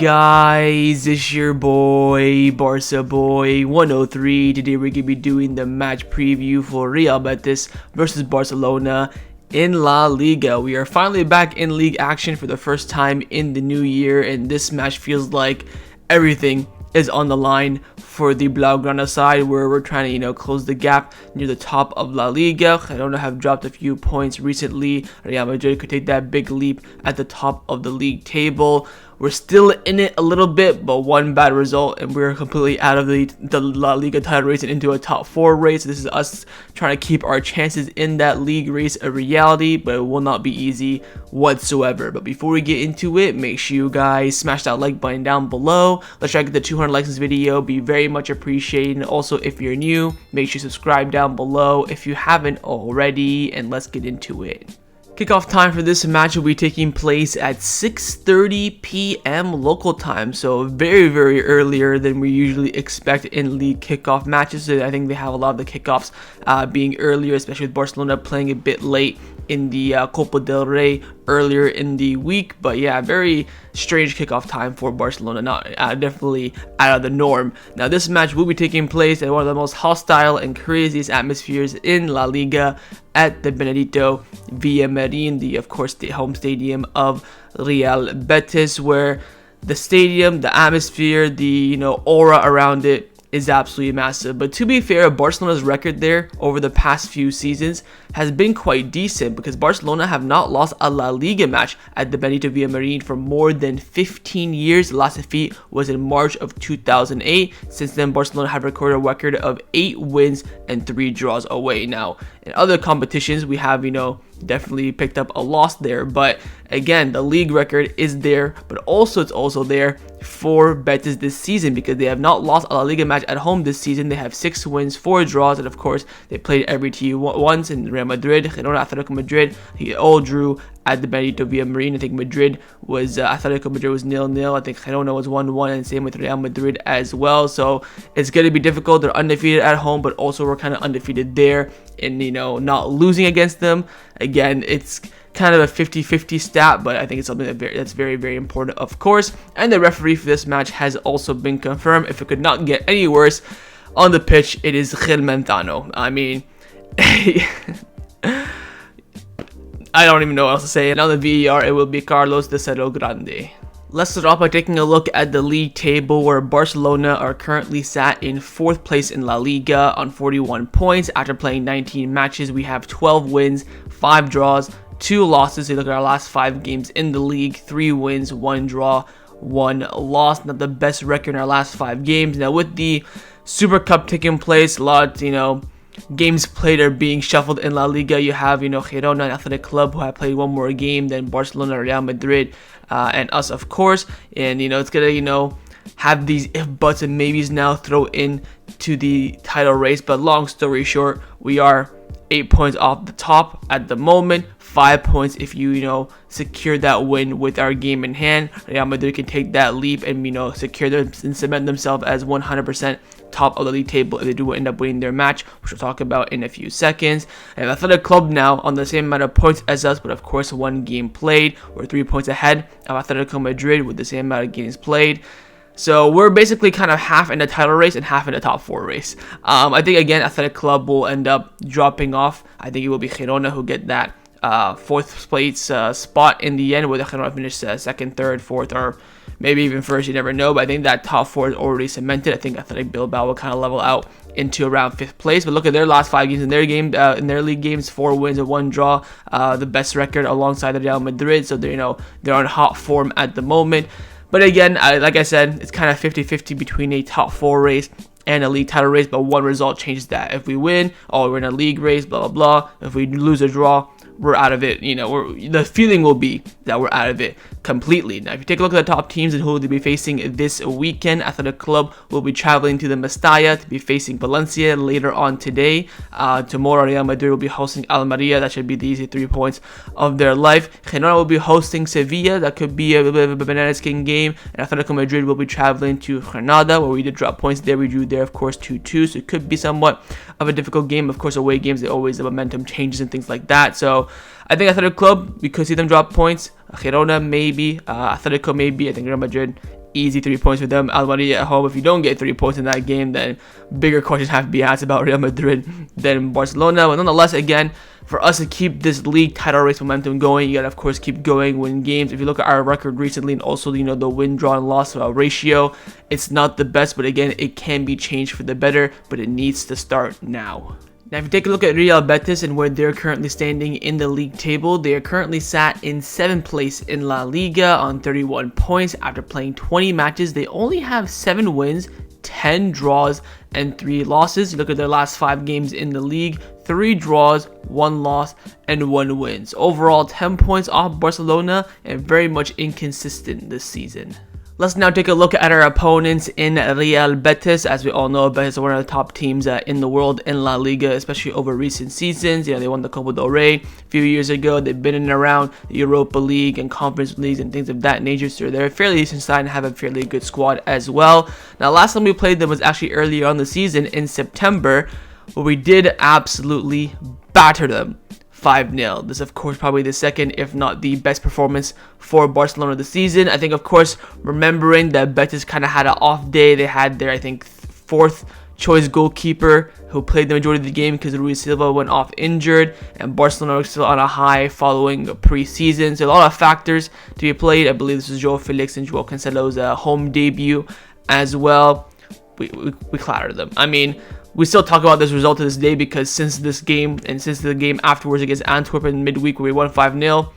guys, it's your boy, Barca Boy 103. Today we're going to be doing the match preview for Real Betis versus Barcelona in La Liga. We are finally back in league action for the first time in the new year, and this match feels like everything is on the line for the blaugrana side, where we're trying to, close the gap near the top of La Liga. Girona have dropped a few points recently. Real Madrid could take that big leap at the top of the league table. We're still in it a little bit, but one bad result and we're completely out of the La Liga title race and into a top 4 race. This is us trying to keep our chances in that league race a reality, but it will not be easy whatsoever. But before we get into it, make sure you guys smash that like button down below. Let's try to get the 200 likes in this video. Be very much appreciated. And also, if you're new, make sure you subscribe down below if you haven't already, and let's get into it. Kickoff time for this match will be taking place at 6:30 p.m. local time, so very earlier than we usually expect in league kickoff matches. So I think they have a lot of the kickoffs being earlier, especially with Barcelona playing a bit late in the Copa del Rey earlier in the week. But yeah, very strange kickoff time for Barcelona, not definitely out of the norm. Now this match will be taking place at one of the most hostile and craziest atmospheres in La Liga, at the Benito Villamarín, the home stadium of Real Betis, where the stadium, the atmosphere, the aura around it is absolutely massive. But to be fair, Barcelona's record there over the past few seasons has been quite decent, because Barcelona have not lost a La Liga match at the Benito Villamarín for more than 15 years. The last defeat was in March of 2008. Since then, Barcelona have recorded a record of 8 wins and 3 draws away. Now, in other competitions, we have, definitely picked up a loss there, but again, the league record is there, but also it's also there for Betis this season, because they have not lost a La Liga match at home this season. They have 6 wins, 4 draws, and of course they played every team once in Real Madrid, Girona, Atletico Madrid. They all drew at the Benito Villamarín. I think Atletico Madrid was 0-0. I think Girona was 1-1, and same with Real Madrid as well. So it's going to be difficult. They're undefeated at home, but also we're kind of undefeated there in, not losing against them. Again, it's kind of a 50-50 stat, but I think it's something that's very important, of course. And the referee for this match has also been confirmed. If it could not get any worse on the pitch, it is Gil Mentano. I mean, I don't even know what else to say. And on the VAR, it will be Carlos de Cerro Grande. Let's start off by taking a look at the league table, where Barcelona are currently sat in 4th place in La Liga on 41 points. After playing 19 matches, we have 12 wins, 5 draws, 2 losses. So you look at our last 5 games in the league, 3 wins, 1 draw, 1 loss. Not the best record in our last 5 games. Now with the Super Cup taking place, a lot, games played are being shuffled in La Liga. You have, Girona and Athletic Club, who have played one more game than Barcelona, Real Madrid, and us, of course. And, it's going to, have these if, buts, and maybes now throw in to the title race. But long story short, we are 8 points off the top at the moment. 5 points if you, secure that win with our game in hand. Real Madrid can take that leap and, secure them and cement themselves as 100% top of the league table if they do end up winning their match, which we'll talk about in a few seconds. And Athletic Club now on the same amount of points as us, but of course 1 game played. We're 3 points ahead of Atletico Madrid with the same amount of games played. So we're basically kind of half in the title race and half in the top 4 race. I think again Athletic Club will end up dropping off. I think it will be Girona who get that 4th place spot in the end, where the Girona finish 2nd, 3rd, 4th, or maybe even 1st, you never know. But I think that top 4 is already cemented. I think Athletic Bilbao will kind of level out into around 5th place. But look at their last 5 games in their league games: 4 wins and 1 draw, the best record alongside the Real Madrid. So they're on hot form at the moment. But again, like I said, it's kind of 50-50 between a top 4 race and a league title race, but one result changes that. If we win, we're in a league race, blah blah blah. If we lose or draw, we're out of it. The feeling will be that we're out of it completely. Now, if you take a look at the top teams and who they'll be facing this weekend, Athletic Club will be traveling to the Mestalla to be facing Valencia later on today. Tomorrow, Real Madrid will be hosting Almeria. That should be the easy 3 points of their life. Girona will be hosting Sevilla. That could be a bit of a banana skin game. And Atletico Madrid will be traveling to Granada, where we did drop points there. We drew there, of course, 2-2. So it could be somewhat of a difficult game. Of course, away games, the momentum changes and things like that. So I think Athletic Club, we could see them drop points. Girona maybe, Atletico maybe. I think Real Madrid easy 3 points for them. Almeria at home, if you don't get 3 points in that game, then bigger questions have to be asked about Real Madrid than Barcelona. But nonetheless, again, for us to keep this league title race momentum going, you gotta of course keep going, win games. If you look at our record recently, and also the win, draw, and loss ratio, it's not the best, but again, it can be changed for the better, but it needs to start now. Now, if you take a look at Real Betis and where they're currently standing in the league table, they are currently sat in 7th place in La Liga on 31 points. After playing 20 matches, they only have 7 wins, 10 draws, and 3 losses. You look at their last 5 games in the league, 3 draws, 1 loss, and 1 wins. Overall, 10 points off Barcelona and very much inconsistent this season. Let's now take a look at our opponents in Real Betis. As we all know, Betis are one of the top teams in the world in La Liga, especially over recent seasons. They won the Copa del Rey a few years ago. They've been in and around the Europa League and Conference Leagues and things of that nature. So they're a fairly decent side and have a fairly good squad as well. Now, last time we played them was actually earlier on the season in September, where we did absolutely batter them 5-0. This, of course, probably the second, if not the best performance for Barcelona this season. I think, of course, remembering that Betis kind of had an off day. They had their, I think, 4th choice goalkeeper who played the majority of the game because Rui Silva went off injured, and Barcelona was still on a high following pre-season. So a lot of factors to be played. I believe this was Joao Felix and Joao Cancelo's home debut as well. We clattered them. I mean, we still talk about this result to this day because since this game and since the game afterwards against Antwerp in midweek where we won 5-0,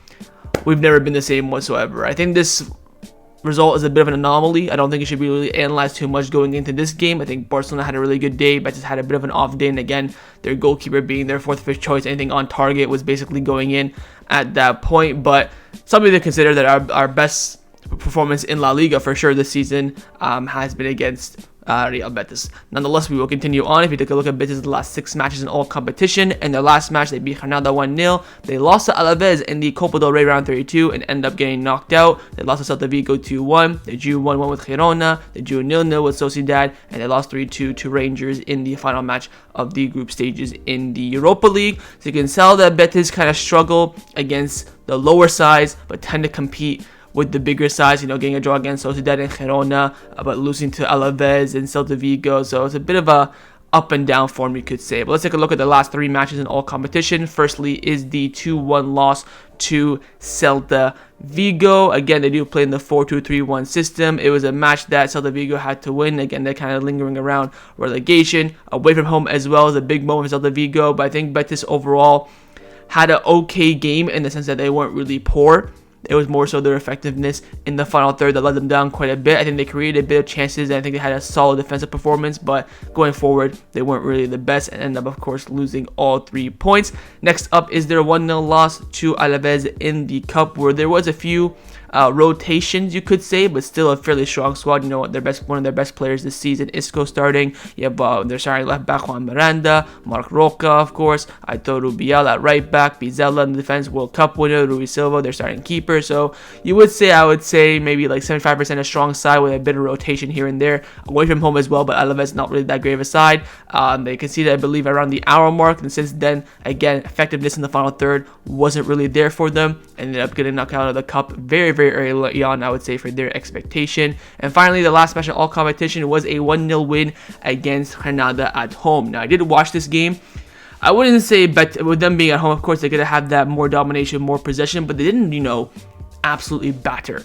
we've never been the same whatsoever. I think this result is a bit of an anomaly. I don't think it should be really analyzed too much going into this game. I think Barcelona had a really good day. Betis had a bit of an off day, and again, their goalkeeper being their 4th, 5th choice, anything on target was basically going in at that point. But something to consider that our best performance in La Liga for sure this season has been against Real Betis. Nonetheless, we will continue on. If you take a look at Betis' last 6 matches in all competition, in their last match they beat Granada 1-0. They lost to Alaves in the Copa del Rey round 32 and ended up getting knocked out. They lost to Celta Vigo 2-1. They drew 1-1 with Girona. They drew 0-0 with Sociedad, and they lost 3-2 to Rangers in the final match of the group stages in the Europa League. So you can tell that Betis kind of struggle against the lower sides, but tend to compete with the bigger sides, getting a draw against Sociedad and Girona, but losing to Alaves and Celta Vigo. So it's a bit of a up and down form, you could say. But let's take a look at the last 3 matches in all competition. Firstly is the 2-1 loss to Celta Vigo. Again, they do play in the 4-2-3-1 system. It was a match that Celta Vigo had to win. Again, they're kind of lingering around relegation. Away from home as well is a big moment for Celta Vigo. But I think Betis overall had an okay game in the sense that they weren't really poor. It was more so their effectiveness in the final third that let them down quite a bit. I think they created a bit of chances, and I think they had a solid defensive performance, but going forward, they weren't really the best and ended up, of course, losing all 3 points. Next up is their 1-0 loss to Alaves in the Cup, where there was a few rotations, you could say, but still a fairly strong squad. One of their best players this season, Isco, starting. You have their starting left back Juan Miranda, Marc Roca, of course, Aitor Rubial at right back, Pizella in the defense, World Cup winner, Rui Silva, their starting keeper. So I would say maybe like 75% a strong side with a bit of rotation here and there. Away from home as well, but Alaves not really that great of a side. They conceded, I believe, around the hour mark, and since then, again, effectiveness in the final third wasn't really there for them. Ended up getting knocked out of the Cup very, very early on, I would say, for their expectation. And finally, the last match in all competition was a 1-0 win against Granada at home. Now, I did watch this game. I wouldn't say, but with them being at home, of course, they're going to have that more domination, more possession, but they didn't, absolutely batter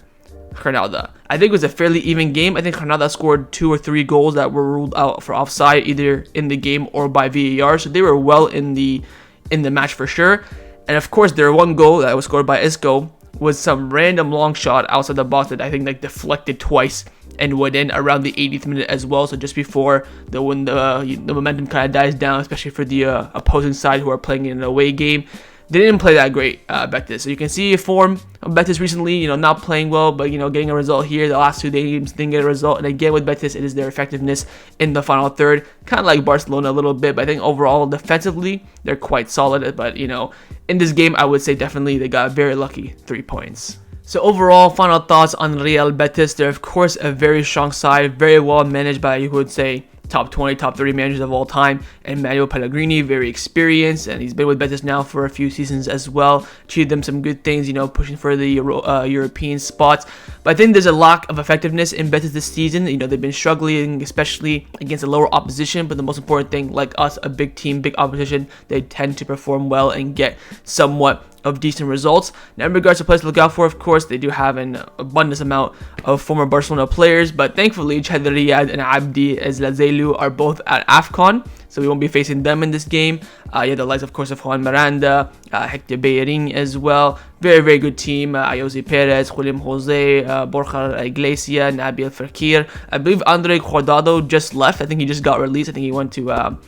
Granada. I think it was a fairly even game. I think Granada scored 2 or 3 goals that were ruled out for offside, either in the game or by VAR, so they were well in the match for sure. And of course, their one goal that was scored by Isco was some random long shot outside the box that I think deflected twice and went in around the 80th minute as well. So just before when the momentum kind of dies down, especially for the opposing side who are playing in an away game. They didn't play that great, Betis. So you can see a form of Betis recently, not playing well, but, getting a result here. The last 2 games didn't get a result. And again, with Betis, it is their effectiveness in the final third. Kind of like Barcelona a little bit, but I think overall, defensively, they're quite solid. But, in this game, I would say definitely they got very lucky 3 points. So overall, final thoughts on Real Betis. They're, of course, a very strong side, very well managed by, you would say, top 20, top 30 managers of all time. And Manuel Pellegrini, very experienced, and he's been with Betis now for a few seasons as well. Achieved them some good things, pushing for the European spots. But I think there's a lack of effectiveness in Betis this season. They've been struggling, especially against a lower opposition. But the most important thing, like us, a big team, big opposition, they tend to perform well and get somewhat of decent results. Now, in regards to players to look out for, of course, they do have an abundance amount of former Barcelona players, but thankfully, Chad and Abdi Ezlazelu are both at AFCON, so we won't be facing them in this game. The likes, of course, of Juan Miranda, Hector Bellerin as well. Very, very good team. Ayoze Perez, William Jose, Borja Iglesias, Nabil Fekir. I believe Andre Guardado just left. I think he just got released. I think he went to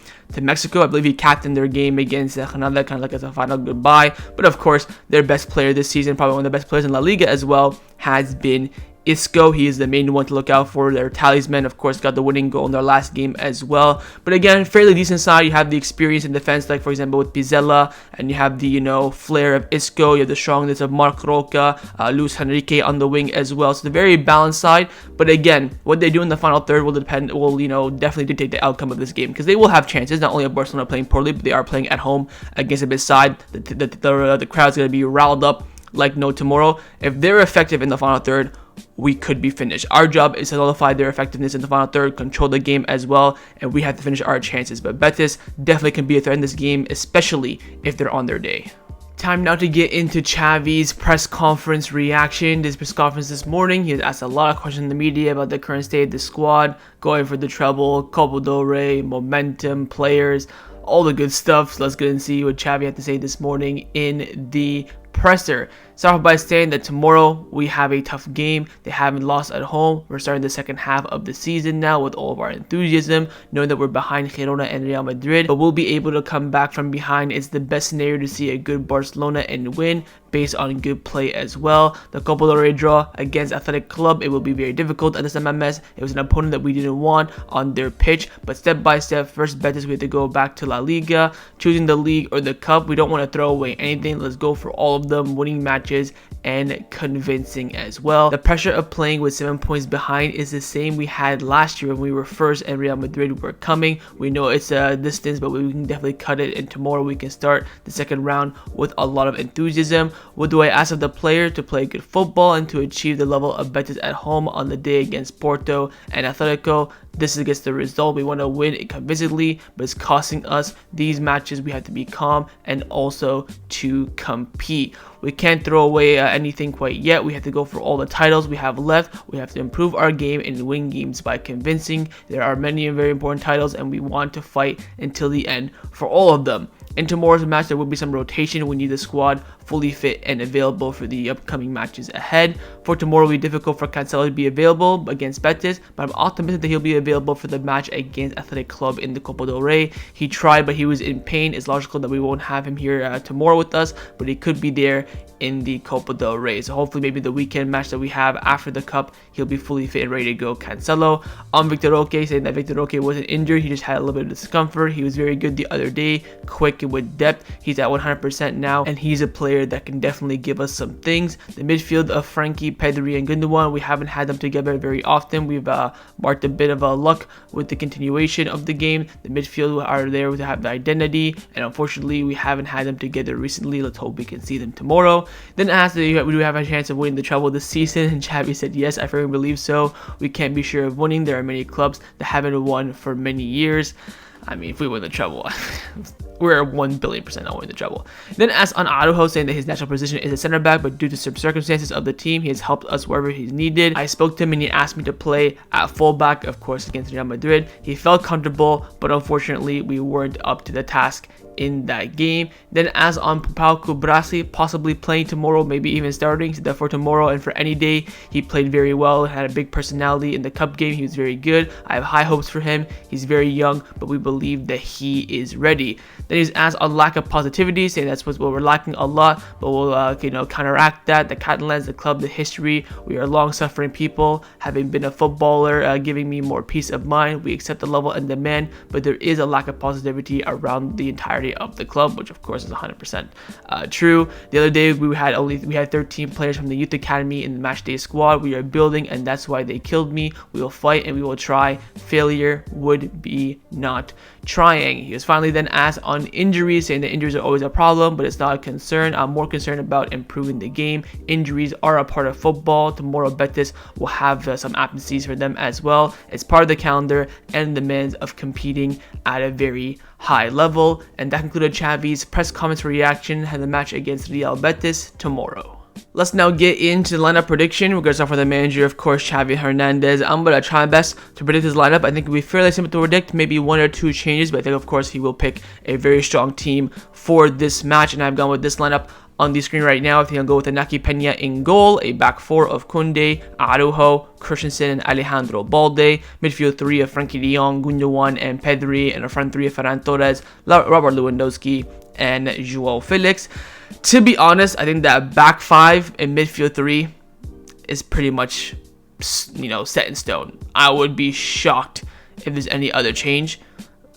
Mexico. I believe he captained their game against Granada, kind of like as a final goodbye. But of course, their best player this season, probably one of the best players in La Liga as well, has been Isco. He is the main one to look out for. Their talisman, of course, got the winning goal in their last game as well. But again, fairly decent side. You have the experience in defense, like for example with Pizzella, and you have the flair of Isco. You have the strongness of Marc Roca, Luis Henrique on the wing as well. So the very balanced side. But again, what they do in the final third will definitely dictate the outcome of this game, because they will have chances. Not only are Barcelona playing poorly, but they are playing at home against a big side. The crowd's gonna be riled up like no tomorrow. If they're effective in the final third, we could be finished. Our job is to nullify their effectiveness in the final third, control the game as well, and we have to finish our chances. But Betis definitely can be a threat in this game, especially if they're on their day. Time now to get into Xavi's press conference reaction. This press conference this morning, he has asked a lot of questions in the media about the current state of the squad, going for the treble, Copa del Rey, momentum, players, all the good stuff. So let's go and see what Xavi had to say this morning in the presser. Start off by saying that tomorrow we have a tough game. They haven't lost at home. We're starting the second half of the season now with all of our enthusiasm, knowing that we're behind Girona and Real Madrid, but we'll be able to come back from behind. It's the best scenario to see a good Barcelona and win based on good play as well. The Copa del Rey draw against Athletic Club, it will be very difficult at this MMS. It was an opponent that we didn't want on their pitch, but step by step, first Betis, we have to go back to La Liga, choosing the league or the cup. We don't want to throw away anything. Let's go for all of them, winning matches and convincing as well. The pressure of playing with 7 points behind is the same we had last year when we were first and Real Madrid were coming. We know it's a distance, but we can definitely cut it, and tomorrow we can start the second round with a lot of enthusiasm. What do I ask of the player? To play good football and to achieve the level of Betis at home on the day against Porto and Atletico. This is against the result. We want to win it convincingly, but it's costing us these matches. We have to be calm and also to compete. We can't throw away anything quite yet. We have to go for all the titles we have left. We have to improve our game and win games by convincing. There are many and very important titles, and we want to fight until the end for all of them. In tomorrow's match, there will be some rotation. We need the squad fully fit and available for the upcoming matches ahead. For tomorrow, it will be difficult for Cancelo to be available against Betis, but I'm optimistic that he'll be available for the match against Athletic Club in the Copa del Rey. He tried, but he was in pain. It's logical that we won't have him here tomorrow with us, but he could be there in the Copa del Rey. So hopefully maybe the weekend match that we have after the cup, he'll be fully fit and ready to go. Cancelo on Victor Roque, saying that Victor Roque wasn't injured. He just had a little bit of discomfort. He was very good the other day, quick and with depth. He's at 100% now, and he's a player that can definitely give us some things. The midfield of Frankie, Pedri, and Gundogan, we haven't had them together very often. We've marked a bit of luck with the continuation of the game. The midfield are there to have the identity, and unfortunately we haven't had them together recently. Let's hope we can see them tomorrow. Then asked, do we have a chance of winning the treble this season? And Xavi said yes, I firmly believe so. We can't be sure of winning. There are many clubs that haven't won for many years. I mean, if we win the treble, we're 1,000,000,000% not winning the treble. Then asked on Araujo, saying that his natural position is a center back, but due to some circumstances of the team, he has helped us wherever he's needed. I spoke to him and he asked me to play at fullback, of course, against Real Madrid. He felt comfortable, but unfortunately, we weren't up to the task in that game. Then as on Pau Cubarsí, possibly playing tomorrow, maybe even starting. So that for tomorrow and for any day, he played very well, had a big personality in the cup game. He was very good. I have high hopes for him. He's very young, but we believe believe that he is ready. Then he's asked on lack of positivity, saying that's what we're lacking a lot, but we'll counteract that. The Catalans, the club, the history. We are long-suffering people. Having been a footballer, giving me more peace of mind. We accept the level and demand, but there is a lack of positivity around the entirety of the club, which of course is 100% true. The other day we had 13 players from the youth academy in the matchday squad. We are building, and that's why they killed me. We will fight and we will try. Failure would be not trying. He was finally then asked on injuries, saying that injuries are always a problem, but it's not a concern. I'm more concerned about improving the game. Injuries are a part of football. Tomorrow Betis will have some absences for them as well. It's part of the calendar and the demands of competing at a very high level. And that concluded Xavi's press comments reaction to the match against Real Betis tomorrow. Let's now get into the lineup prediction. We're going to start with the manager, of course, Xavi Hernandez. I'm going to try my best to predict his lineup. I think it'll be fairly simple to predict, maybe 1 or 2 changes, but I think, of course, he will pick a very strong team for this match, and I've gone with this lineup on the screen right now. I think I'll go with Inaki Peña in goal, a back 4 of Koundé, Araujo, Christensen, and Alejandro Balde, midfield 3 of Frenkie de Jong, Gundogan, and Pedri, and a front 3 of Ferran Torres, Robert Lewandowski, and João Felix. To be honest, I think that back 5 and midfield 3 is pretty much, set in stone. I would be shocked if there's any other change.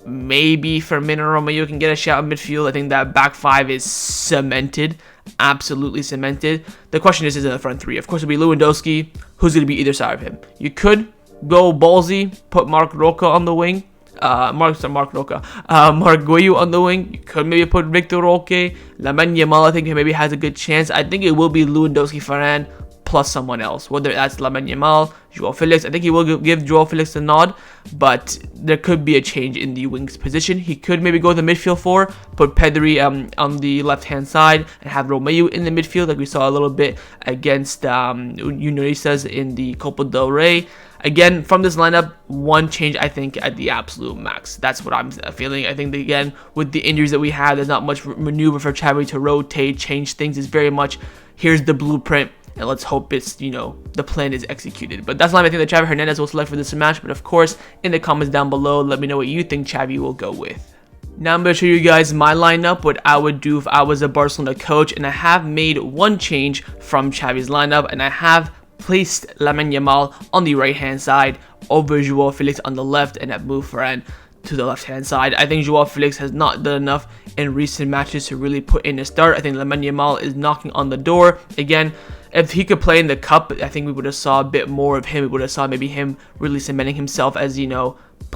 Maybe Firmino Romeo can get a shot in midfield. I think that back 5 is cemented, absolutely cemented. The question is in the front 3. Of course, it'll be Lewandowski. Who's going to be either side of him? You could go ballsy, put Marc Roca on the wing. Marc Guehi on the wing. You could maybe put Victor Roque. Lamine Yamal, I think he maybe has a good chance. I think it will be Lewandowski, Ferran, plus someone else. Whether that's Lamine Yamal, João Felix. I think he will give João Felix a nod, but there could be a change in the wing's position. He could maybe go to the midfield 4, put Pedri on the left-hand side, and have Romeo in the midfield, like we saw a little bit against Unionistas in the Copa del Rey. Again, from this lineup, 1 change, I think, at the absolute max. That's what I'm feeling. I think that, again, with the injuries that we have, there's not much maneuver for Xavi to rotate, change things. It's very much, here's the blueprint, and let's hope it's, the plan is executed. But that's not I think that Xavi Hernandez will select for this match. But of course, in the comments down below, let me know what you think Xavi will go with. Now I'm going to show you guys my lineup, what I would do if I was a Barcelona coach. And I have made 1 change from Xavi's lineup, and I have placed Lamine Yamal on the right hand side over João Felix on the left, and have moved Ferran to the left hand side. I think João Felix has not done enough in recent matches to really put in a start. I think Lamine Yamal is knocking on the door. Again, if he could play in the cup, I think we would have saw a bit more of him. We would have saw maybe him really cementing himself as,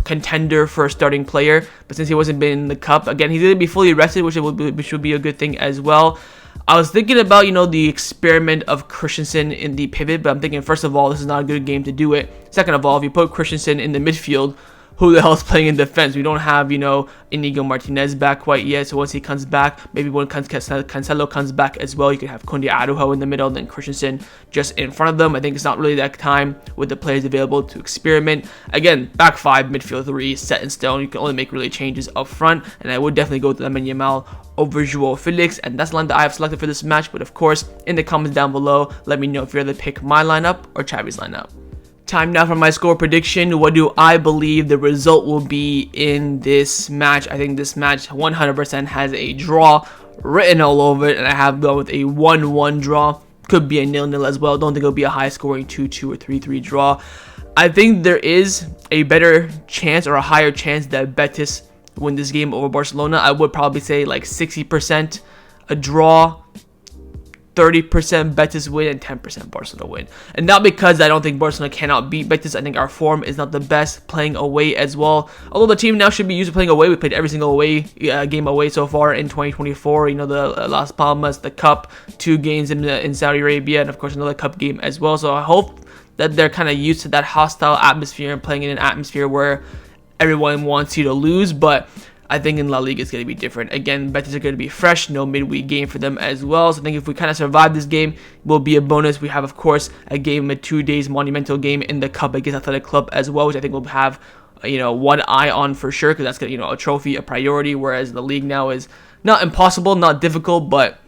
contender for a starting player. But since he wasn't been in the cup, again, he's going to be fully rested, which would be a good thing as well. I was thinking about, the experiment of Christensen in the pivot, but I'm thinking, first of all, this is not a good game to do it. Second of all, if you put Christensen in the midfield, who the hell is playing in defense? We don't have, Inigo Martinez back quite yet. So once he comes back, maybe when Cancelo comes back as well, you can have Koundé, Araujo in the middle, and then Christensen just in front of them. I think it's not really that time with the players available to experiment. Again, back 5, midfield 3, set in stone. You can only make really changes up front, and I would definitely go with Lamine Yamal over João Felix, and that's the line that I have selected for this match. But of course, in the comments down below, let me know if you're going to pick my lineup or Xavi's lineup. Time now for my score prediction. What do I believe the result will be in this match? I think this match 100% has a draw written all over it, and I have gone with a 1-1 draw. Could be a 0-0 as well. Don't think it'll be a high-scoring 2-2 or 3-3 draw. I think there is a better chance or a higher chance that Betis win this game over Barcelona. I would probably say like 60% a draw, 30% Betis win, and 10% Barcelona win. And not because I don't think Barcelona cannot beat Betis. I think our form is not the best playing away as well. Although the team now should be used to playing away. We played every single away game away so far in 2024. The Las Palmas, the Cup, 2 games in Saudi Arabia, and of course another Cup game as well. So I hope that they're kind of used to that hostile atmosphere and playing in an atmosphere where everyone wants you to lose. But I think in La Liga it's going to be different. Again, Betis are going to be fresh, no midweek game for them as well. So I think if we kind of survive this game, will be a bonus. We have, of course, a game, a 2 days monumental game in the Cup against Athletic Club as well, which I think we'll have, one eye on for sure, because that's going to, a trophy, a priority, whereas the league now is not impossible, not difficult, but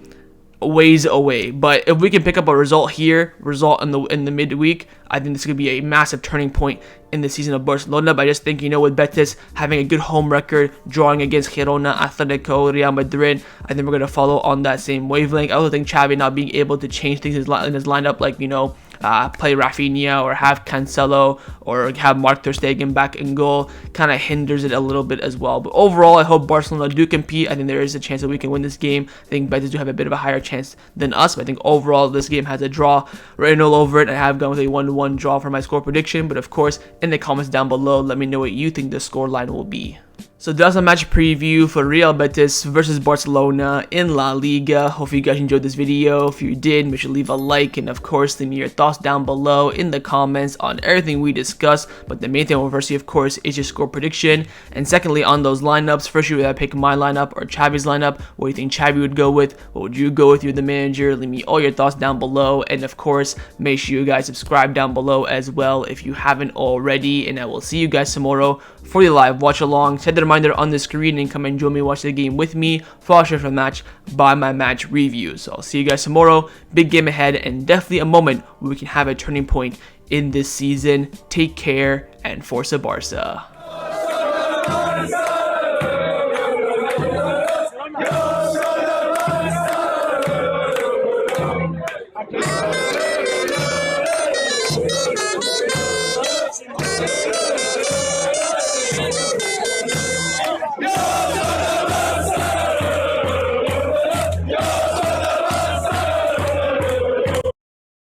ways away. But if we can pick up a result here, in the midweek, I think this could be a massive turning point in the season of Barcelona. But I just think, with Betis having a good home record, drawing against Girona, Atletico, Real Madrid, I think we're going to follow on that same wavelength. I also think Xavi not being able to change things in his lineup, like, play Raphinha or have Cancelo or have Mark ter Stegen back in goal, kind of hinders it a little bit as well. But overall, I hope Barcelona do compete. I think there is a chance that we can win this game. I think Betis do have a bit of a higher chance than us, but I think overall this game has a draw written all over it. I have gone with a 1-1 draw for my score prediction, but of course, in the comments down below, let me know what you think the score line will be. So that's a match preview for Real Betis versus Barcelona in La Liga. Hope you guys enjoyed this video. If you did, make sure to leave a like, and of course leave me your thoughts down below in the comments on everything we discussed. But the main thing we'll first see, of course, is your score prediction. And secondly, on those lineups, first you would I pick my lineup or Xavi's lineup? What do you think Xavi would go with? What would you go with? You're the manager. Leave me all your thoughts down below. And of course, make sure you guys subscribe down below as well if you haven't already. And I will see you guys tomorrow for the live watch along. Set the reminder on the screen and come and join me, watch the game with me, follow for the match by my match reviews. So I'll see you guys tomorrow. Big game ahead, and definitely a moment where we can have a turning point in this season. Take care, and Forza Barca.